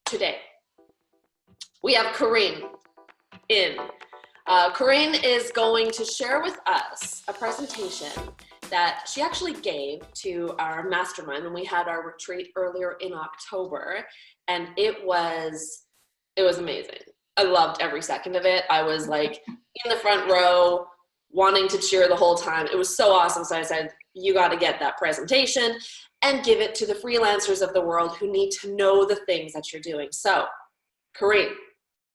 today we have Karine in. Karine is going to share with us a presentation that she actually gave to our mastermind when we had our retreat earlier in October, and it was amazing. I loved every second of it. I was like in the front row wanting to cheer the whole time. It was so awesome. So I said, you got to get that presentation and give it to the freelancers of the world who need to know the things that you're doing. So, Karine,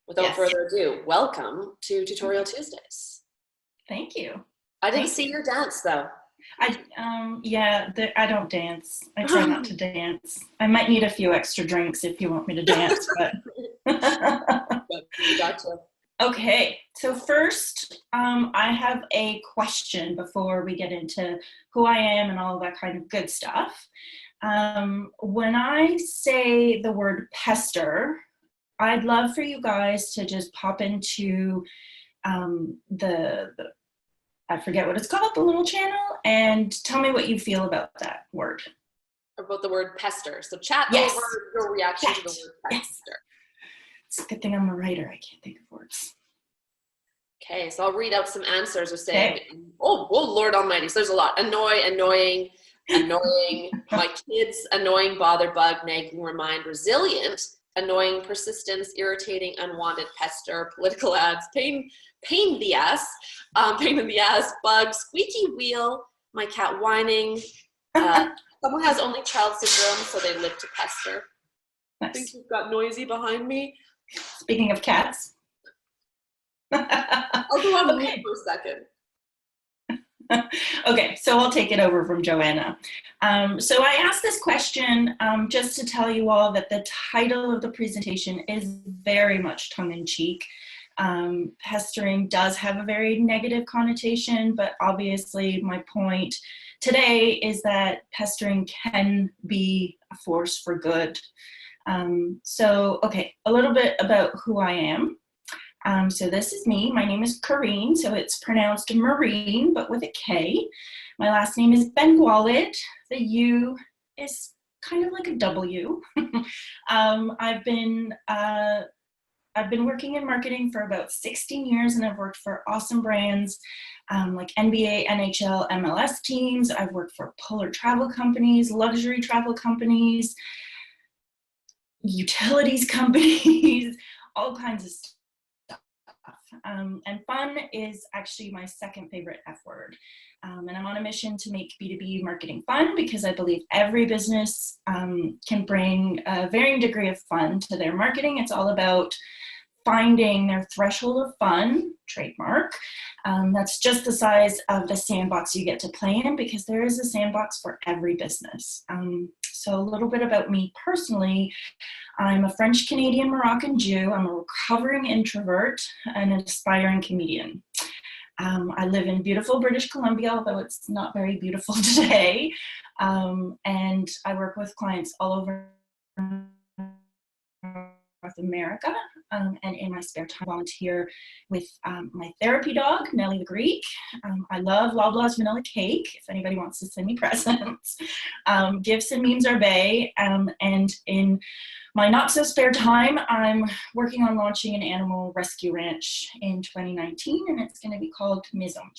without further ado, welcome to Tutorial Tuesdays. Thank you. I didn't see your dance though. I don't dance. I try not to dance. I might need a few extra drinks if you want me to dance, but. Gotcha. Okay, so first, I have a question before we get into who I am and all that kind of good stuff. When I say the word pester, I'd love for you guys to just pop into I forget what it's called, the little channel, and tell me what you feel about that word. About the word pester. So chat yes. over your reaction to the word pester. Yes. It's a good thing I'm a writer. I can't think of words. Okay, so I'll read out some answers. We're saying, oh, Lord Almighty. So there's a lot. Annoying, my kids, annoying, bother, bug, nagging, remind, resilient, annoying, persistence, irritating, unwanted, pester, political ads, pain in the ass, bug, squeaky wheel, my cat whining. Someone has only child syndrome, so they live to pester. Nice. I think you've got noisy behind me. Speaking of cats. I'll go on mute for a second. Okay, so I'll take it over from Joanna. So I asked this question just to tell you all that the title of the presentation is very much tongue-in-cheek. Pestering does have a very negative connotation, but obviously my point today is that pestering can be a force for good. So, okay, a little bit about who I am. So this is me. My name is Karine, so it's pronounced Marine, but with a K. My last name is Bengualid. The U is kind of like a W. I've been working in marketing for about 16 years, and I've worked for awesome brands like NBA, NHL, MLS teams. I've worked for polar travel companies, luxury travel companies, utilities companies, all kinds of stuff. And fun is actually my second favorite F word. And I'm on a mission to make B2B marketing fun because I believe every business can bring a varying degree of fun to their marketing. It's all about finding their threshold of fun, trademark. That's just the size of the sandbox you get to play in, because there is a sandbox for every business. So a little bit about me personally. I'm a French-Canadian Moroccan Jew. I'm a recovering introvert and an aspiring comedian. I live in beautiful British Columbia, although it's not very beautiful today. And I work with clients all over North America, and in my spare time volunteer with my therapy dog, Nellie the Greek. I love Loblaws vanilla cake, if anybody wants to send me presents. Gifts and memes are bae, and in my not so spare time, I'm working on launching an animal rescue ranch in 2019, and it's going to be called Maison.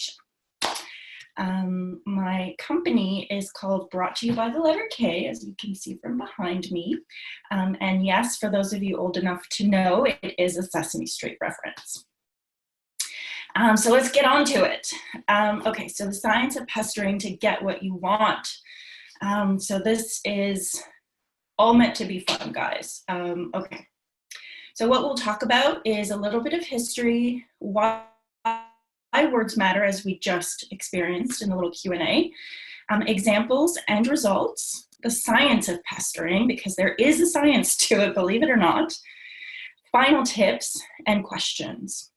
My company is called Brought to You by the Letter K, as you can see from behind me. And yes, for those of you old enough to know, it is a Sesame Street reference. So let's get on to it. Okay, so the science of pestering to get what you want. So this is all meant to be fun, guys. Okay, so what we'll talk about is a little bit of history, why words matter, as we just experienced in the little Q&A, examples and results, the science of pestering, because there is a science to it, believe it or not, final tips, and questions.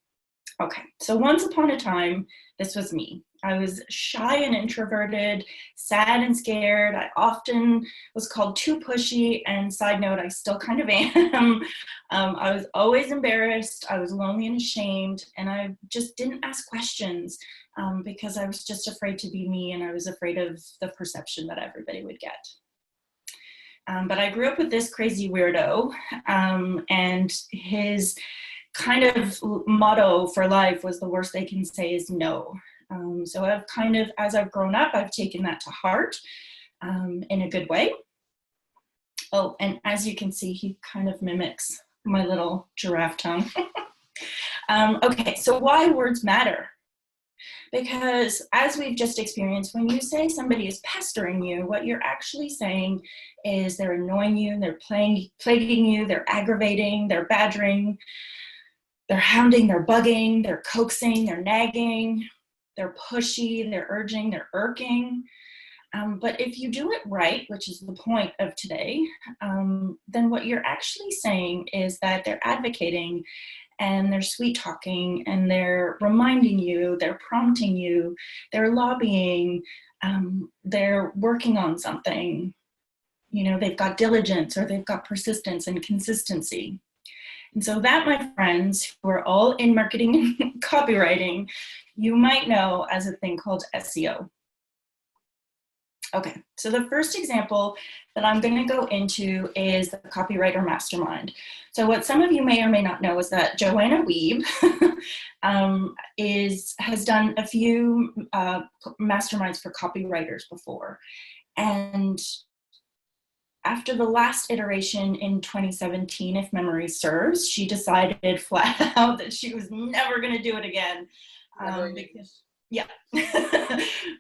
Okay, so once upon a time, this was me. I was shy and introverted, sad and scared. I often was called too pushy, and side note, I still kind of am. I was always embarrassed, I was lonely and ashamed, and I just didn't ask questions because I was just afraid to be me, and I was afraid of the perception that everybody would get. But I grew up with this crazy weirdo, and his kind of motto for life was the worst they can say is no. So I've kind of, as I've grown up, I've taken that to heart in a good way. Oh, and as you can see, he kind of mimics my little giraffe tongue. Okay, so why words matter? Because as we've just experienced, when you say somebody is pestering you, what you're actually saying is they're annoying you, they're plaguing you, they're aggravating, they're badgering, they're hounding, they're bugging, they're coaxing, they're nagging, they're pushy, they're urging, they're irking. But if you do it right, which is the point of today, then what you're actually saying is that they're advocating and they're sweet talking and they're reminding you, they're prompting you, they're lobbying, they're working on something. You know, they've got diligence or they've got persistence and consistency. And so that, my friends, who are all in marketing and copywriting, you might know as a thing called SEO. Okay, so the first example that I'm going to go into is the Copywriter Mastermind. So what some of you may or may not know is that Joanna Wiebe has done a few masterminds for copywriters before. And after the last iteration in 2017, if memory serves, she decided flat out that she was never going to do it again.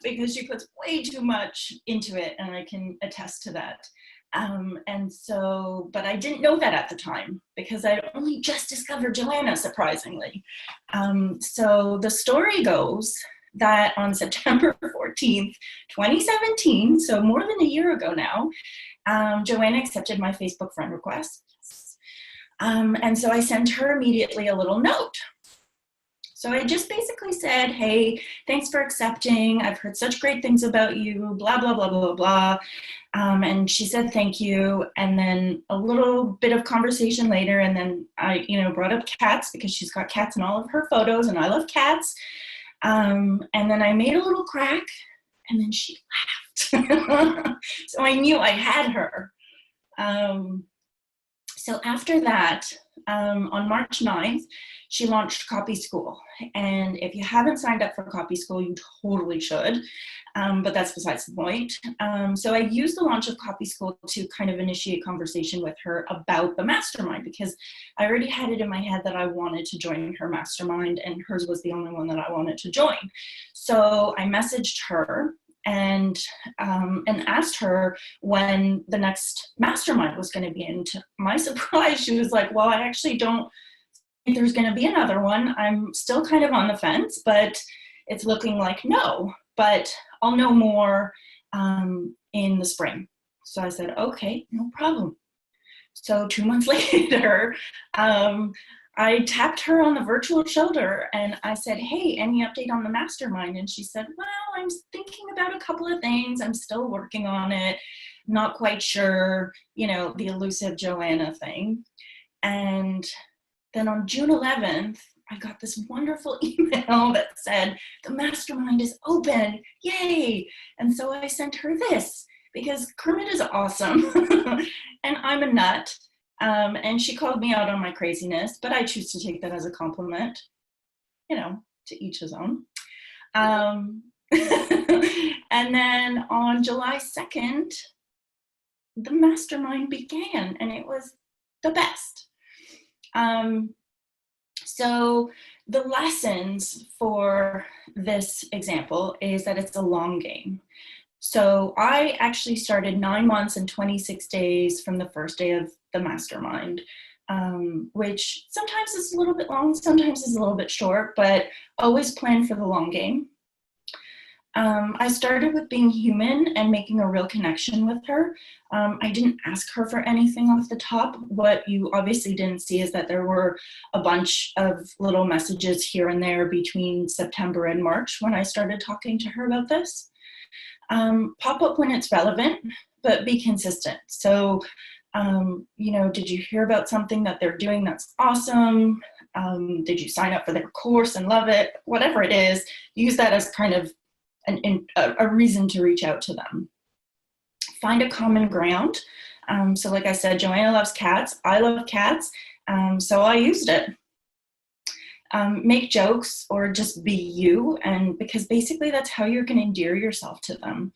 Because she puts way too much into it, and I can attest to that. But I didn't know that at the time because I'd only just discovered Joanna, surprisingly. So the story goes that on September 14th, 2017, so more than a year ago now, Joanna accepted my Facebook friend request. And so I sent her immediately a little note. So I just basically said, hey, thanks for accepting. I've heard such great things about you, blah, blah, blah, blah, blah. And she said, thank you. And then a little bit of conversation later, and then I, brought up cats because she's got cats in all of her photos and I love cats. And then I made a little crack and then she laughed. So I knew I had her. So after that, on March 9th, she launched Copy School. And if you haven't signed up for Copy School, you totally should, but that's besides the point. So I used the launch of Copy School to kind of initiate conversation with her about the mastermind, because I already had it in my head that I wanted to join her mastermind, and hers was the only one that I wanted to join. So I messaged her and asked her when the next mastermind was going to be. And to my surprise, she was like, well, I actually don't think there's going to be another one. I'm still kind of on the fence, but it's looking like no, but I'll know more in the spring. So I said, okay, no problem. So 2 months later, I tapped her on the virtual shoulder and I said, hey, any update on the mastermind? And she said, well, I'm thinking about a couple of things. I'm still working on it. Not quite sure, the elusive Joanna thing. And then on June 11th, I got this wonderful email that said, the mastermind is open, yay. And so I sent her this because Kermit is awesome and I'm a nut. And she called me out on my craziness, but I choose to take that as a compliment, to each his own. And then on July 2nd, the mastermind began, and it was the best. So the lessons for this example is that it's a long game. So I actually started 9 months and 26 days from the first day of the mastermind, which sometimes is a little bit long, sometimes is a little bit short, but always plan for the long game. I started with being human and making a real connection with her. I didn't ask her for anything off the top. What you obviously didn't see is that there were a bunch of little messages here and there between September and March when I started talking to her about this. Pop up when it's relevant, but be consistent. So, did you hear about something that they're doing that's awesome? Did you sign up for their course and love it? Whatever it is, use that as kind of a reason to reach out to them. Find a common ground. So like I said, Joanna loves cats. I love cats. So I used it. Make jokes or just be you, and because basically that's how you're going to endear yourself to them.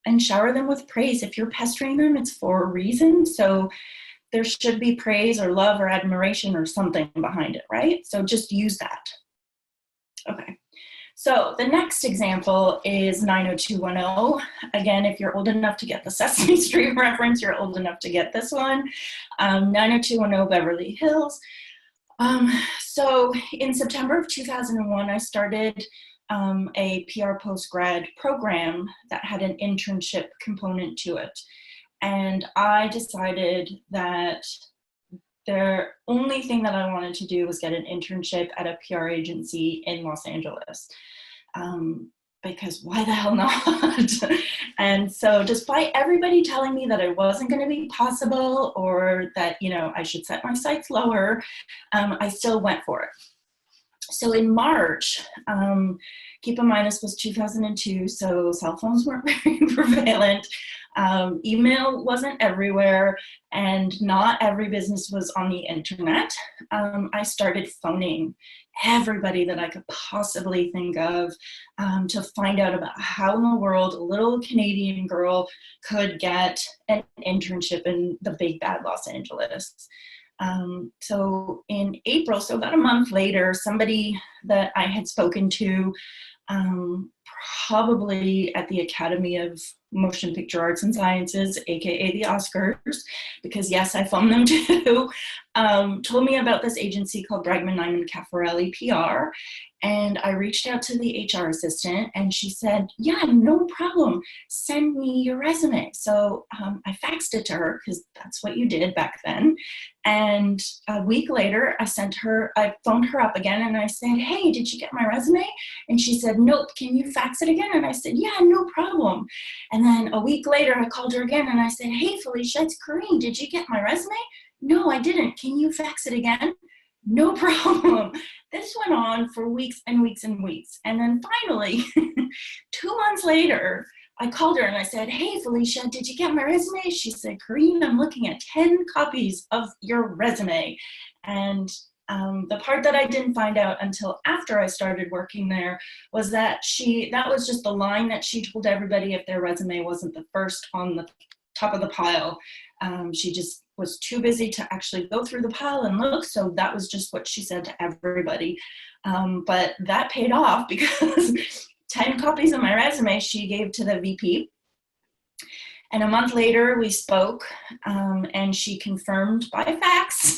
And shower them with praise. If you're pestering them, it's for a reason. So there should be praise or love or admiration or something behind it, right? So just use that. Okay. So the next example is 90210. Again, if you're old enough to get the Sesame Street reference, you're old enough to get this one. 90210 Beverly Hills. So in September of 2001, I started a PR postgrad program that had an internship component to it. And I decided that the only thing that I wanted to do was get an internship at a PR agency in Los Angeles. Because why the hell not? And so despite everybody telling me that it wasn't going to be possible, or that, you know, I should set my sights lower, I still went for it. So in March, keep in mind this was 2002, so cell phones weren't very prevalent. Email wasn't everywhere, and not every business was on the internet. I started phoning everybody that I could possibly think of to find out about how in the world a little Canadian girl could get an internship in the big bad Los Angeles. So in April, so about a month later, somebody that I had spoken to, probably at the Academy of Motion Picture Arts and Sciences, aka the Oscars, because yes, I phoned them too, told me about this agency called Bregman, Nyman, Caffarelli PR. And I reached out to the HR assistant, and she said, yeah, no problem, send me your resume. So I faxed it to her, because that's what you did back then. And a week later, I phoned her up again, and I said, hey, did you get my resume? And she said, nope, can you fax it again? And I said, yeah, no problem. And then a week later, I called her again, and I said, hey, Felicia, it's Karine, did you get my resume? No, I didn't. Can you fax it again? No problem. This went on for weeks and weeks and weeks. And then finally, 2 months later, I called her and I said, hey, Felicia, did you get my resume? She said, Karine, I'm looking at 10 copies of your resume. And the part that I didn't find out until after I started working there was that that was just the line that she told everybody if their resume wasn't the first on the top of the pile. She just was too busy to actually go through the pile and look, so that was just what she said to everybody. But that paid off, because 10 copies of my resume she gave to the VP. And a month later we spoke, and she confirmed by fax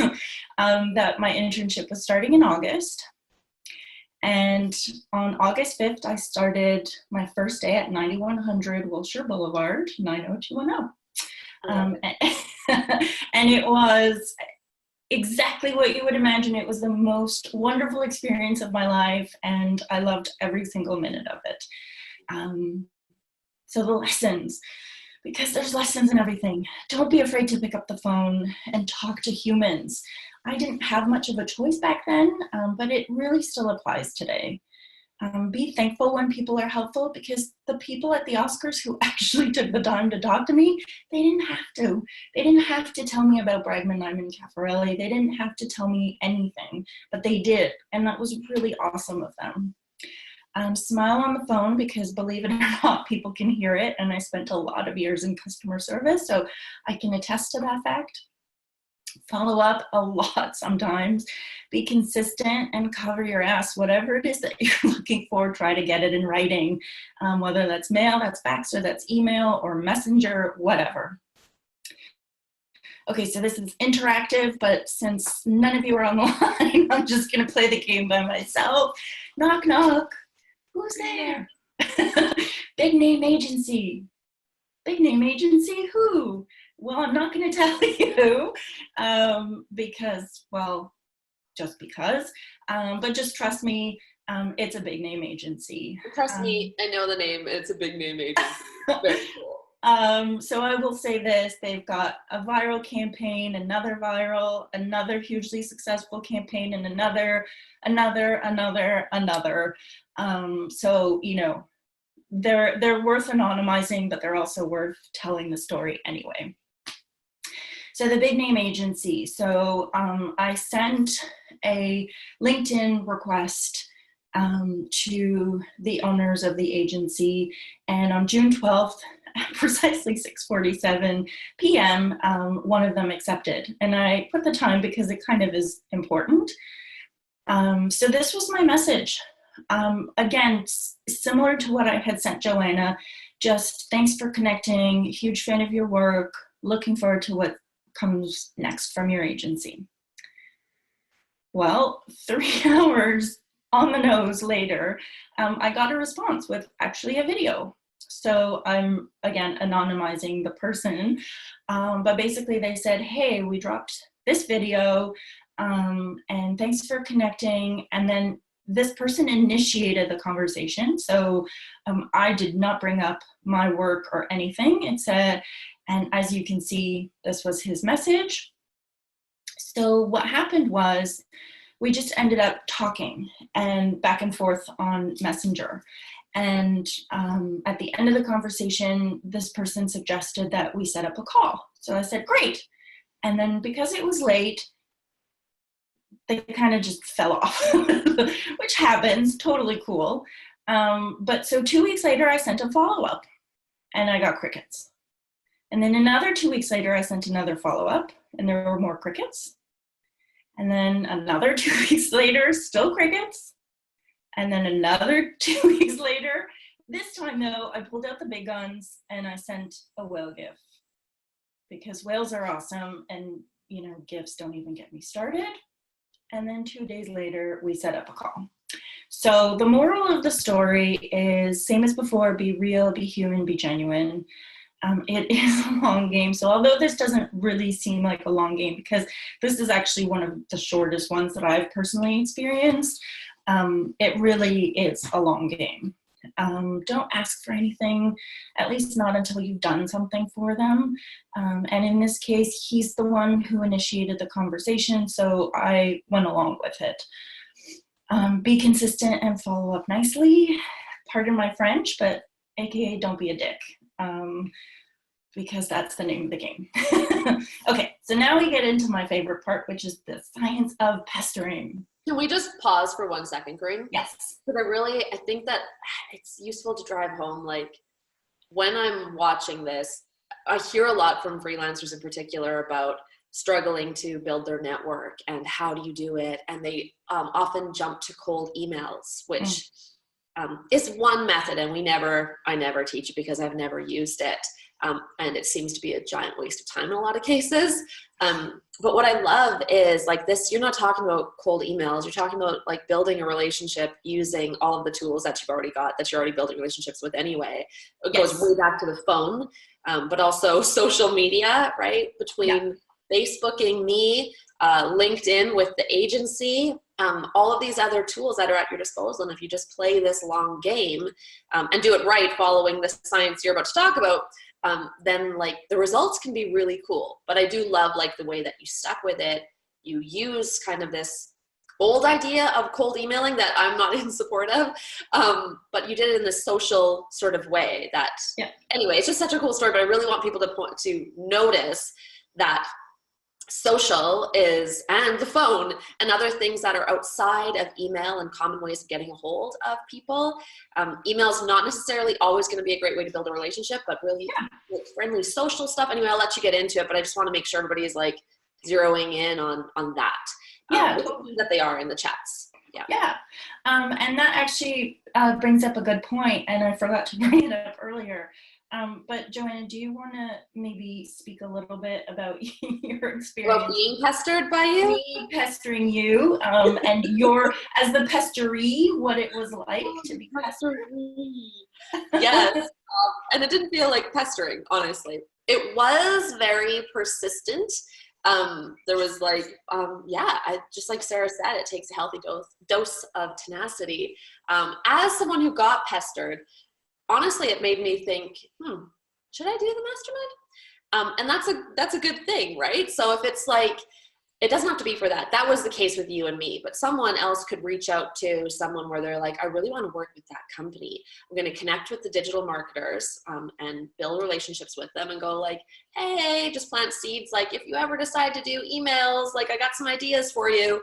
that my internship was starting in August. And on August 5th, I started my first day at 9100 Wilshire Boulevard, 90210. And it was exactly what you would imagine. It was the most wonderful experience of my life, and I loved every single minute of it. So the lessons, because there's lessons in everything. Don't be afraid to pick up the phone and talk to humans. I didn't have much of a choice back then, but it really still applies today. Be thankful when people are helpful, because the people at the Oscars who actually took the time to talk to me, they didn't have to. They didn't have to tell me about Bregman, Nyman, Caffarelli. They didn't have to tell me anything, but they did. And that was really awesome of them. Smile on the phone, because believe it or not, people can hear it. And I spent a lot of years in customer service, so I can attest to that fact. Follow up a lot sometimes. Be consistent and cover your ass. Whatever it is that you're looking for, try to get it in writing, whether that's mail, that's fax, or that's email or messenger, whatever. Okay, so this is interactive, but since none of you are on the line, I'm just going to play the game by myself. Knock, knock. Who's there? Big name agency. Big name agency, who? Well, I'm not going to tell you because, well, just because, but just trust me, it's a big name agency. Trust me, I know the name. It's a big name agency. Very cool. So I will say this, they've got a viral campaign, another viral, another hugely successful campaign, and another. So, you know, they're worth anonymizing, but they're also worth telling the story anyway. So the big name agency. So I sent a LinkedIn request to the owners of the agency, and on June 12th, at precisely 6:47 p.m., one of them accepted. And I put the time because it kind of is important. So this was my message. Again, similar to what I had sent Joanna, just thanks for connecting, huge fan of your work, looking forward to what comes next from your agency. Well, 3 hours on the nose later, I got a response with actually a video. So I'm, again, anonymizing the person, but basically they said, hey, we dropped this video, and thanks for connecting. And then this person initiated the conversation. So I did not bring up my work or anything. It said, and as you can see, this was his message. So what happened was we just ended up talking and back and forth on Messenger. And at the end of the conversation, this person suggested that we set up a call. So I said, great. And then because it was late, they kind of just fell off, which happens, totally cool. But so 2 weeks later, I sent a follow-up and I got crickets. And then another 2 weeks later, I sent another follow-up and there were more crickets. And then another 2 weeks later, still crickets. And then another 2 weeks later, this time though, I pulled out the big guns and I sent a whale GIF, because whales are awesome and, you know, GIFs don't even get me started. And then 2 days later, we set up a call. So the moral of the story is same as before, be real, be human, be genuine. It is a long game. So although this doesn't really seem like a long game, because this is actually one of the shortest ones that I've personally experienced, it really is a long game. Don't ask for anything, at least not until you've done something for them. And in this case, he's the one who initiated the conversation, so I went along with it. Be consistent and follow up nicely. Pardon my French, but AKA don't be a dick. Because that's the name of the game. Okay, so now we get into my favorite part, which is the science of pestering. Can we just pause for 1 second, Karine? Yes. Because I think that it's useful to drive home, like, when I'm watching this, I hear a lot from freelancers in particular about struggling to build their network and how do you do it, and they often jump to cold emails, which is one method, and I never teach it because I've never used it. And it seems to be a giant waste of time in a lot of cases. But what I love is like this, you're not talking about cold emails, you're talking about like building a relationship using all of the tools that you've already got, that you're already building relationships with anyway. It goes way back to the phone, but also social media, right? Between Facebooking me, LinkedIn with the agency, all of these other tools that are at your disposal. And if you just play this long game and do it right, following the science you're about to talk about, then like the results can be really cool. But I do love like the way that you stuck with it. You use kind of this old idea of cold emailing that I'm not in support of, but you did it in this social sort of way that, anyway, it's just such a cool story. But I really want people to notice that social is, and the phone and other things that are outside of email and common ways of getting a hold of people. Email is not necessarily always going to be a great way to build a relationship, but really like friendly social stuff. Anyway, I'll let you get into it, but I just want to make sure everybody is like zeroing in on that. That they are in the chats. And that actually brings up a good point, and I forgot to bring it up earlier. But Joanna, do you want to maybe speak a little bit about your experience? Well, being pestered by you? Me pestering you, and your, as the pesteree, what it was like to be pestered. Yes, and it didn't feel like pestering, honestly. It was very persistent. There was like, just like Sarah said, it takes a healthy dose of tenacity. As someone who got pestered, honestly, it made me think, should I do the mastermind? And that's a good thing, right? So if it's like, it doesn't have to be for that. That was the case with you and me, but someone else could reach out to someone where they're like, I really want to work with that company. I'm going to connect with the digital marketers and build relationships with them and go like, hey, just plant seeds. Like if you ever decide to do emails, like I got some ideas for you.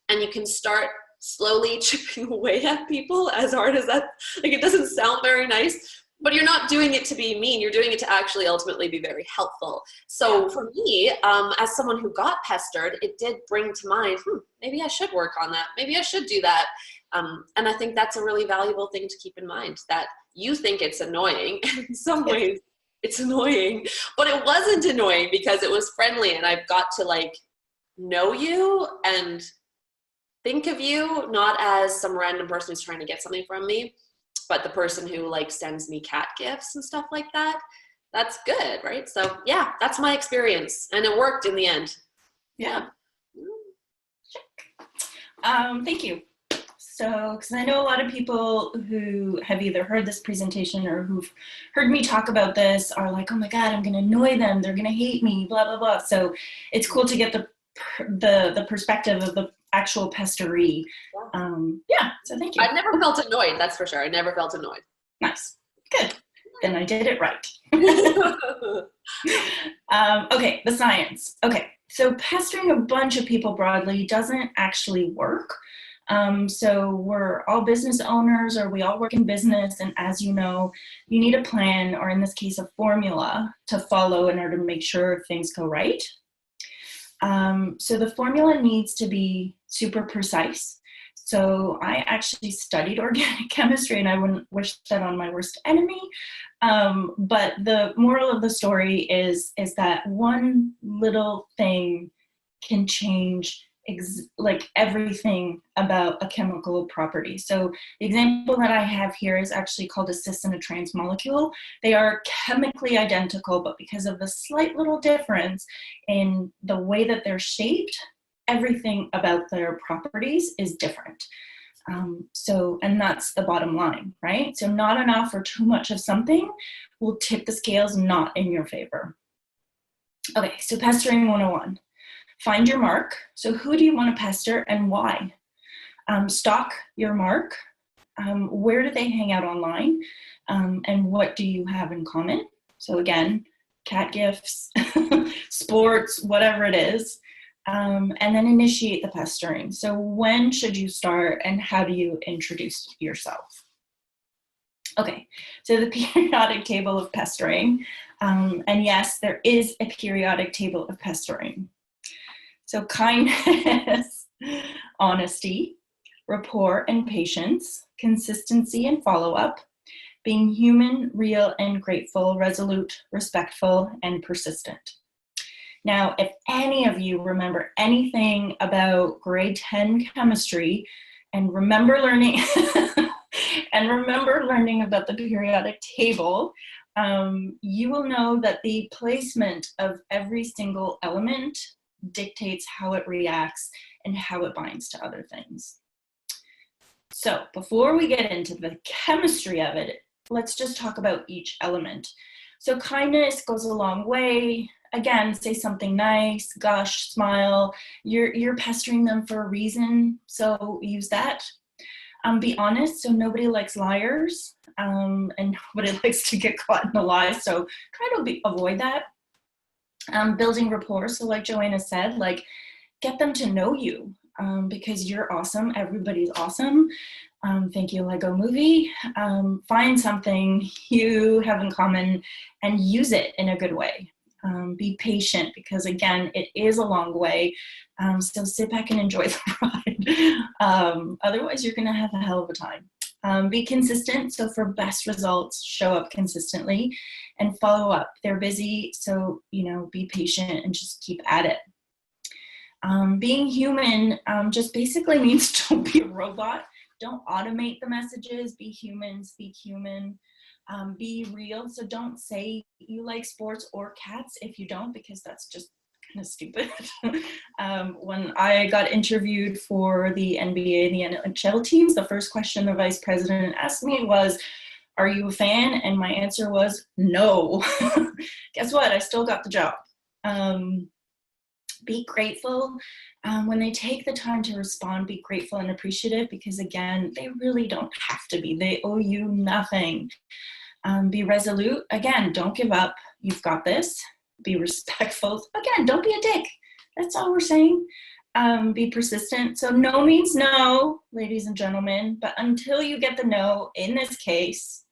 And you can start slowly chipping away at people, as hard as that, like it doesn't sound very nice, but you're not doing it to be mean. You're doing it to actually ultimately be very helpful. So for me, as someone who got pestered, it did bring to mind, maybe I should work on that. Maybe I should do that. And I think that's a really valuable thing to keep in mind, that you think it's annoying. In some ways, it's annoying, but it wasn't annoying because it was friendly, and I've got to like know you and think of you not as some random person who's trying to get something from me, but the person who like sends me cat gifts and stuff like that. That's good, right? So yeah, that's my experience, and it worked in the end. Yeah. Thank you. So, because I know a lot of people who have either heard this presentation or who've heard me talk about this are like, oh my God, I'm going to annoy them. They're going to hate me, blah, blah, blah. So it's cool to get the perspective of the actual pestery. So thank you. I've never felt annoyed, that's for sure. I never felt annoyed. Nice. Good. Then I did it right. Okay, the science. Okay, so pestering a bunch of people broadly doesn't actually work. So we're all business owners, or we all work in business, and as you know, you need a plan, or in this case, a formula to follow in order to make sure things go right. So the formula needs to be super precise. So I actually studied organic chemistry, and I wouldn't wish that on my worst enemy. But the moral of the story is that one little thing can change like everything about a chemical property. So the example that I have here is actually called a cis and a trans molecule. They are chemically identical, but because of the slight little difference in the way that they're shaped, everything about their properties is different. And that's the bottom line, right? So not enough or too much of something will tip the scales not in your favor. Okay, so pestering 101. Find your mark. So who do you want to pester and why? Stalk your mark. Where do they hang out online? And what do you have in common? So again, cat gifts, sports, whatever it is. And then initiate the pestering. So when should you start, and how do you introduce yourself? Okay, so the periodic table of pestering. And yes, there is a periodic table of pestering. So kindness, honesty, rapport and patience, consistency and follow-up, being human, real and grateful, resolute, respectful, and persistent. Now, if any of you remember anything about grade 10 chemistry and remember learning about the periodic table, you will know that the placement of every single element dictates how it reacts and how it binds to other things. So before we get into the chemistry of it, let's just talk about each element. So kindness goes a long way. Again, say something nice, gush, smile. You're pestering them for a reason, so use that. Be honest, so nobody likes liars, and nobody likes to get caught in a lie, so try to avoid that. Building rapport, so like Joanna said, like get them to know you, because you're awesome, everybody's awesome. Thank you, Lego Movie. Find something you have in common and use it in a good way. Be patient, because again, it is a long way. So sit back and enjoy the ride. Otherwise, you're gonna have a hell of a time. Be consistent, so for best results, show up consistently and follow up. They're busy, so be patient and just keep at it. Being human just basically means don't be a robot. Don't automate the messages. Be human, speak human. Be real, so don't say you like sports or cats if you don't, because that's just kind of stupid. When I got interviewed for the NBA and the NHL teams, the first question the vice president asked me was, "Are you a fan?" And my answer was no. Guess what? I still got the job. Be grateful when they take the time to respond. Be grateful and appreciative, because again, they really don't have to be. They owe you nothing. Be resolute. Again, don't give up. You've got this. Be respectful. Again, don't be a dick. That's all we're saying. Be persistent. So no means no, ladies and gentlemen, but until you get the no, in this case,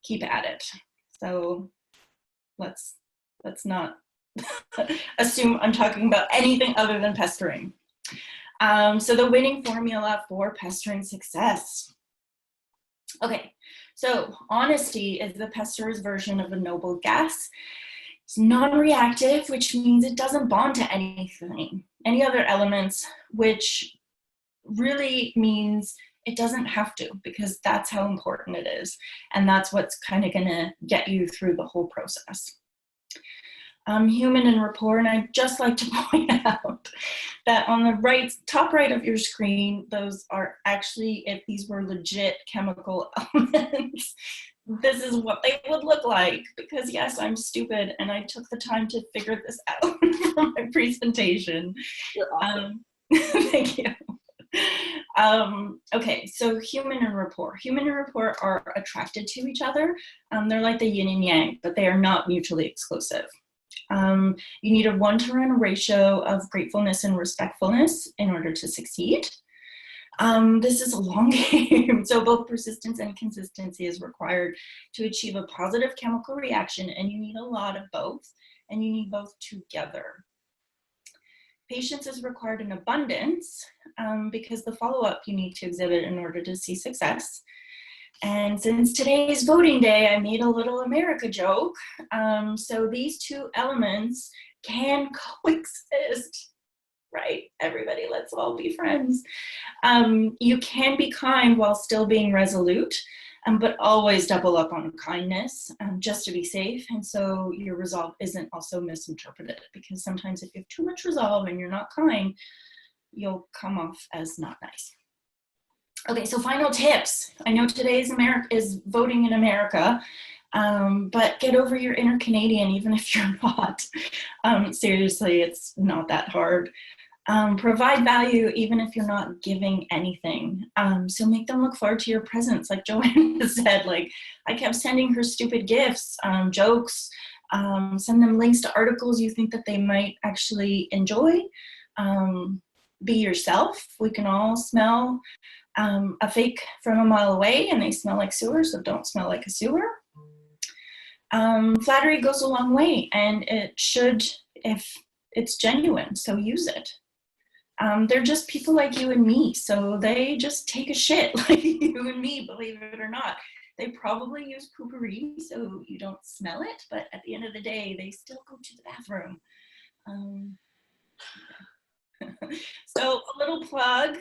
keep at it. So let's not assume I'm talking about anything other than pestering. So the winning formula for pestering success. Okay, so honesty is the pester's version of a noble gas. It's non-reactive, which means it doesn't bond to anything, any other elements, which really means it doesn't have to, because that's how important it is. And that's what's kind of gonna get you through the whole process. Human and rapport, and I'd just like to point out that on the top right of your screen, those are actually, if these were legit chemical elements, this is what they would look like, because yes, I'm stupid and I took the time to figure this out for my presentation. You're awesome. Thank you. Okay, so human and rapport. Human and rapport are attracted to each other. They're like the yin and yang, but they are not mutually exclusive. You need a 1-to-1 ratio of gratefulness and respectfulness in order to succeed. This is a long game, so both persistence and consistency is required to achieve a positive chemical reaction, and you need a lot of both, and you need both together. Patience is required in abundance, because the follow-up you need to exhibit in order to see success. And since today is voting day, I made a little America joke. So these two elements can coexist, right? Everybody, let's all be friends. You can be kind while still being resolute, but always double up on kindness, just to be safe. And so your resolve isn't also misinterpreted, because sometimes if you have too much resolve and you're not kind, you'll come off as not nice. Okay, so final tips. I know today is voting in America, but get over your inner Canadian, even if you're not. Seriously, it's not that hard. Provide value even if you're not giving anything. So make them look forward to your presence. Like Joanna said, like I kept sending her stupid gifts, jokes, send them links to articles you think that they might actually enjoy. Be yourself. We can all smell a fake from a mile away, and they smell like sewer, so don't smell like a sewer. Flattery goes a long way, and it should if it's genuine, so use it. They're just people like you and me, so they just take a shit like you and me, believe it or not. They probably use poopery so you don't smell it, but at the end of the day, they still go to the bathroom. So a little plug,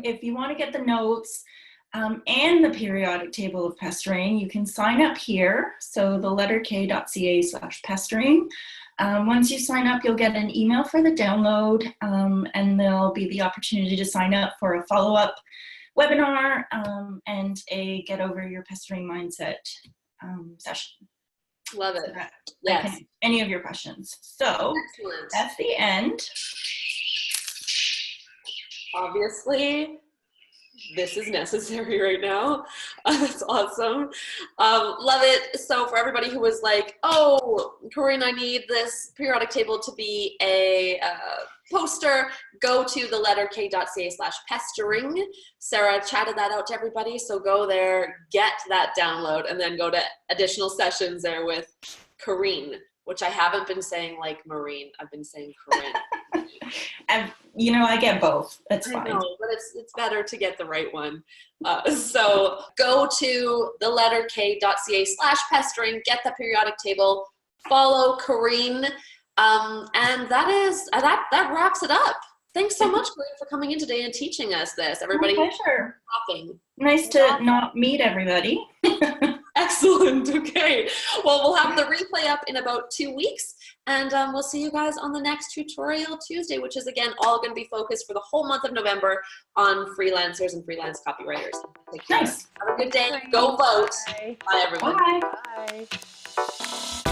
if you want to get the notes and the periodic table of pestering, you can sign up here. So the letterk.ca/pestering. Once you sign up, you'll get an email for the download, and there'll be the opportunity to sign up for a follow-up webinar and a Get Over Your Pestering Mindset session. Love it. So Yes. Any of your questions. So Excellent. that's the end. Obviously, this is necessary right now. That's awesome. Love it. So for everybody who was like, oh, Karine, I need this periodic table to be a poster, go to the letterk.ca/pestering. Sarah chatted that out to everybody. So go there, get that download, and then go to additional sessions there with Karine, which I haven't been saying like Marine. I've been saying Karine. And you know, I get both. It's fine. I know, but it's better to get the right one. So go to the letterk.ca/pestering, get the periodic table, follow Karine, and that wraps it up. Thanks so much, Karine, for coming in today and teaching us this. Everybody, my pleasure. Talking. Nice to not meet everybody. Excellent. Okay. Well, we'll have the replay up in about 2 weeks, and we'll see you guys on the next Tutorial Tuesday, which is, again, all going to be focused for the whole month of November on freelancers and freelance copywriters. Take care. Nice. Have a good day. Go vote. Bye. Bye, everyone. Bye. Bye.